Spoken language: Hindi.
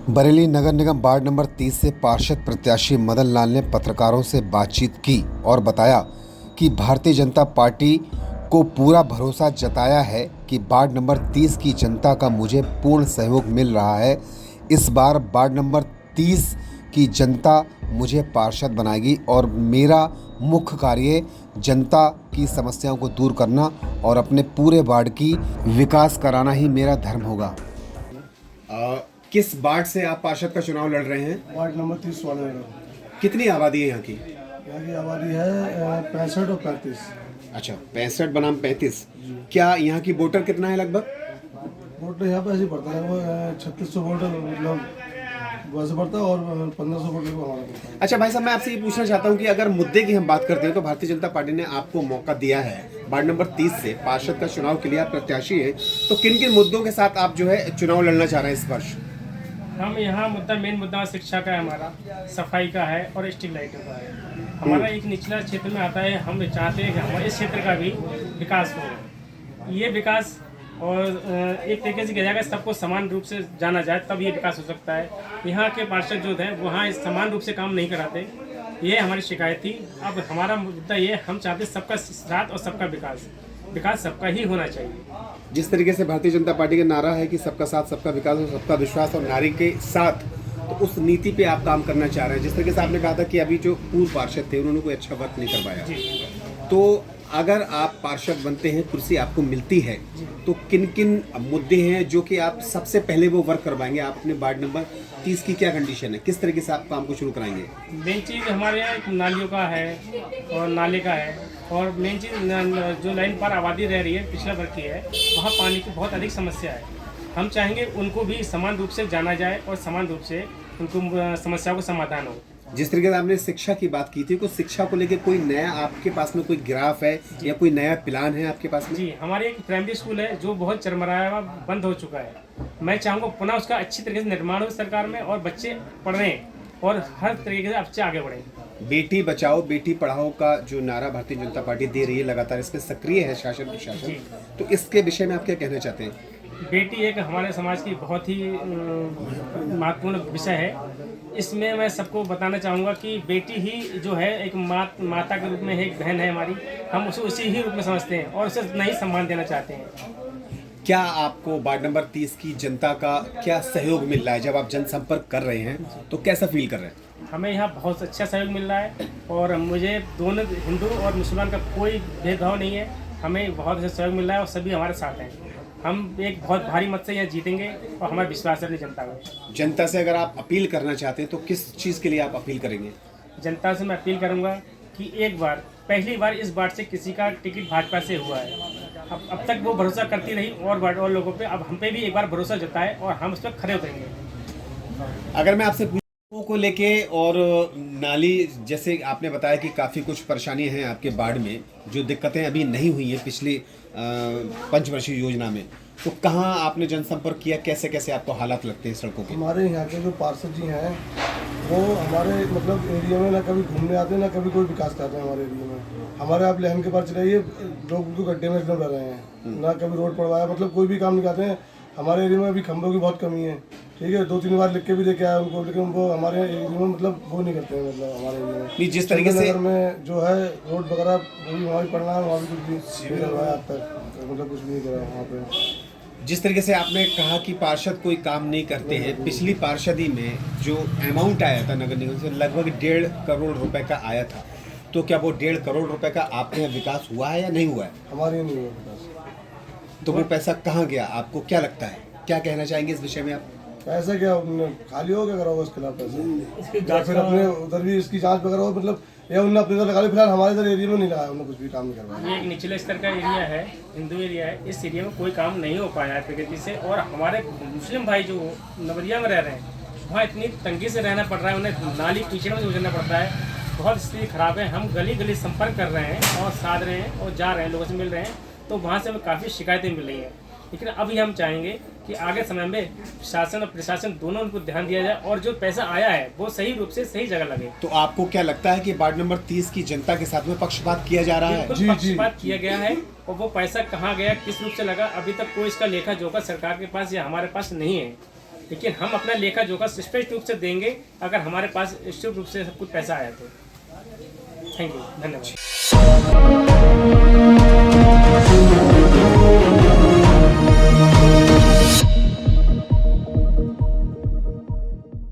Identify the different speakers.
Speaker 1: बरेली नगर निगम वार्ड नंबर 30 से पार्षद प्रत्याशी मदन लाल ने पत्रकारों से बातचीत की और बताया कि भारतीय जनता पार्टी को पूरा भरोसा जताया है कि वार्ड नंबर 30 की जनता का मुझे पूर्ण सहयोग मिल रहा है। इस बार वार्ड नंबर 30 की जनता मुझे पार्षद बनाएगी और मेरा मुख्य कार्य जनता की समस्याओं को दूर करना और अपने पूरे वार्ड की विकास कराना ही मेरा धर्म होगा। किस वार्ड से आप पार्षद का चुनाव लड़ रहे हैं?
Speaker 2: वार्ड नंबर 30 वाले में।
Speaker 1: कितनी आबादी है यहाँ की?
Speaker 2: यहाँ की आबादी है 65 और 35।
Speaker 1: अच्छा, 65 बनाम 35। क्या यहाँ की वोटर कितना है लगभग?
Speaker 2: वोट तो यहाँ पे ऐसे ही पड़ता है, वो 3600 वोट मतलब वैसे पड़ता है और 1500 वोट को हमारा पड़ता है।
Speaker 1: अच्छा भाई साहब, मैं आपसे ये पूछना चाहता हूँ कि अगर मुद्दे की हम बात करते हैं तो भारतीय जनता पार्टी ने आपको मौका दिया है वार्ड नंबर 30 से पार्षद का चुनाव के लिए आप प्रत्याशी हैं, तो किन किन मुद्दों के साथ आप जो है चुनाव लड़ना चाह रहे हैं इस वर्ष?
Speaker 3: हम यहाँ मेन मुद्दा शिक्षा का है, हमारा सफाई का है और स्ट्रीट लाइटों का है। हमारा एक निचला क्षेत्र में आता है, हम चाहते हैं कि हमारे इस क्षेत्र का भी विकास हो। ये विकास और एक तरीके से किया जाएगा, सबको समान रूप से जाना जाए तब ये विकास हो सकता है। यहाँ के पार्षद जो हैं वहाँ समान रूप से काम नहीं कराते, ये हमारी शिकायत थी। अब हमारा मुद्दा ये, हम चाहते सबका साथ और सबका विकास सबका ही होना चाहिए।
Speaker 1: जिस तरीके से भारतीय जनता पार्टी का नारा है कि सबका साथ सबका विकास और सबका विश्वास और नारी के साथ, तो उस नीति पे आप काम करना चाह रहे हैं। जिस तरीके से आपने कहा था कि अभी जो पूर्व पार्षद थे उन्होंने कोई अच्छा वर्क नहीं करवाया, तो अगर आप पार्षद बनते हैं, कुर्सी आपको मिलती है, तो किन किन मुद्दे हैं जो कि आप सबसे पहले वो वर्क करवाएंगे? आप अपने वार्ड नंबर 30 की क्या कंडीशन है, किस तरीके से आप काम को शुरू कराएंगे?
Speaker 3: मेन चीज़ हमारे यहाँ नालियों का है और नाले का है, और मेन चीज़ जो लाइन पर आबादी रह रही है पिछड़ा वर्ग की है, वहाँ पानी की बहुत अधिक समस्या है। हम चाहेंगे उनको भी समान रूप से जाना जाए और समान रूप से उनको समस्याओं का समाधान हो।
Speaker 1: जिस तरीके से आपने शिक्षा की बात की थी, कुछ शिक्षा को लेकर कोई नया आपके पास में कोई ग्राफ है या कोई नया प्लान है आपके पास में?
Speaker 3: जी, हमारे एक प्राइमरी स्कूल है जो बहुत चरमराया हुआ बंद हो चुका है। मैं चाहूँगा पुनः उसका अच्छी तरीके से निर्माण हो सरकार में, और बच्चे पढ़ रहे हैं और हर तरीके से बच्चे आगे बढ़े।
Speaker 1: बेटी बचाओ बेटी पढ़ाओ का जो नारा भारतीय जनता पार्टी दे रही है लगातार, इसमें सक्रिय है शासन प्रशासन, तो इसके विषय में आप क्या कहना चाहते हैं?
Speaker 3: बेटी एक हमारे समाज की बहुत ही महत्वपूर्ण विषय है। इसमें मैं सबको बताना चाहूँगा कि बेटी ही जो है एक माता के रूप में है, एक बहन है हमारी। हम उसे उसी ही रूप में समझते हैं और उसे नहीं सम्मान देना चाहते हैं।
Speaker 1: क्या आपको वार्ड नंबर 30 की जनता का क्या सहयोग मिल रहा है? जब आप जनसंपर्क कर रहे हैं तो कैसा फील कर रहे हैं?
Speaker 3: हमें यहाँ बहुत अच्छा सहयोग मिल रहा है और मुझे दोनों हिंदू और मुसलमान का कोई भेदभाव नहीं है। हमें बहुत अच्छा सहयोग मिल रहा है और सभी हमारे साथ हैं। हम एक बहुत भारी मत से यहाँ जीतेंगे और हमारा विश्वास है अपनी जनता में।
Speaker 1: जनता से अगर आप अपील करना चाहते हैं तो किस चीज़ के लिए आप अपील करेंगे?
Speaker 3: जनता से मैं अपील करूँगा कि एक बार, पहली बार इस वार्ड से किसी का टिकट भाजपा से हुआ है। अब तक वो भरोसा करती रही और लोगों पे, अब हम पे भी एक बार भरोसा जताए और हम उस पर खड़े उतरेंगे।
Speaker 1: अगर मैं आपसे को लेके और नाली, जैसे आपने बताया कि काफ़ी कुछ परेशानियां हैं आपके वार्ड में, जो दिक्कतें अभी नहीं हुई हैं पिछली पंचवर्षीय योजना में, तो कहाँ आपने जनसंपर्क किया? कैसे कैसे आपको हालात लगते हैं सड़कों के?
Speaker 2: हमारे यहाँ के जो पार्षद जी हैं वो हमारे मतलब एरिया में ना कभी घूमने आते हैं ना कभी कोई विकास करते हैं हमारे एरिया में। हमारे आप लहन के पास चलाइए, लोग तो गड्ढे में एकदम रह रहे हैं, ना कभी रोड पड़वाया, मतलब कोई भी काम नहीं करते हैं। हमारे एरिया में अभी खंभों की बहुत कमी है, ठीक है, 2-3 बार लिख के भी देखे आया उनको, लेकिन उनको हमारे एरिया में मतलब वो नहीं करते हैं। मतलब हमारे एरिया में
Speaker 1: जिस तरीके से
Speaker 2: में जो है रोड वगैरह वो भी वहाँ भी पड़ना है, वहाँ भी कुछ भी नहीं करवाया अब तक, मतलब कुछ भी नहीं करा वहाँ पे।
Speaker 1: जिस तरीके से आपने कहा कि पार्षद कोई काम नहीं करते हैं, पिछली पार्षदी में जो अमाउंट आया था नगर निगम से लगभग 1.5 करोड़ रुपए का आया था, तो क्या वो 1.5 करोड़ रुपए का आपके यहाँ विकास हुआ है या नहीं हुआ है?
Speaker 2: हमारे नहीं हुआ विकास।
Speaker 1: तो वो पैसा कहाँ गया, आपको क्या लगता है? क्या कहना चाहेंगे इस विषय में आप?
Speaker 2: पैसा क्या खाली हो, क्या करा होगा इसके खिलाफ पैसे, या फिर अपने उधर भी इसकी जांच वगैरह हो, मतलब या उन्होंने अपने इधर लगा ली। फिलहाल हमारे इधर एरिया में नहीं लगाया, उन्होंने कुछ भी काम नहीं करवाया।
Speaker 3: ये एक निचले स्तर का एरिया है, हिंदू एरिया है, इस एरिया में कोई काम नहीं हो पाया है प्रगति से। और हमारे मुस्लिम भाई जो नवरिया में रह रहे हैं, वहाँ इतनी तंगी से रहना पड़ रहा है, उन्हें नाली कीचड़ में गुजरना पड़ता है, बहुत स्थिति खराब है। हम गली गली संपर्क कर रहे हैं और साध रहे हैं और जा रहे हैं, लोगों से मिल रहे हैं, तो वहाँ से हमें काफ़ी शिकायतें मिल रही हैं। लेकिन अभी हम चाहेंगे कि आगे समय में शासन और प्रशासन दोनों उनको ध्यान दिया जाए और जो पैसा आया है वो सही रूप से सही जगह लगे।
Speaker 1: तो आपको क्या लगता है कि वार्ड नंबर 30 की जनता के साथ में पक्षपात किया जा रहा है?
Speaker 3: बिल्कुल पक्षपात किया गया है, और वो पैसा कहाँ गया, किस रूप से लगा, अभी तक कोई इसका लेखा जोखा सरकार के पास या हमारे पास नहीं है। लेकिन हम अपना लेखा जोखा स्पष्ट रूप से देंगे अगर हमारे पास स्पष्ट रूप से सब कुछ पैसा आया तो। थैंक यू, धन्यवाद।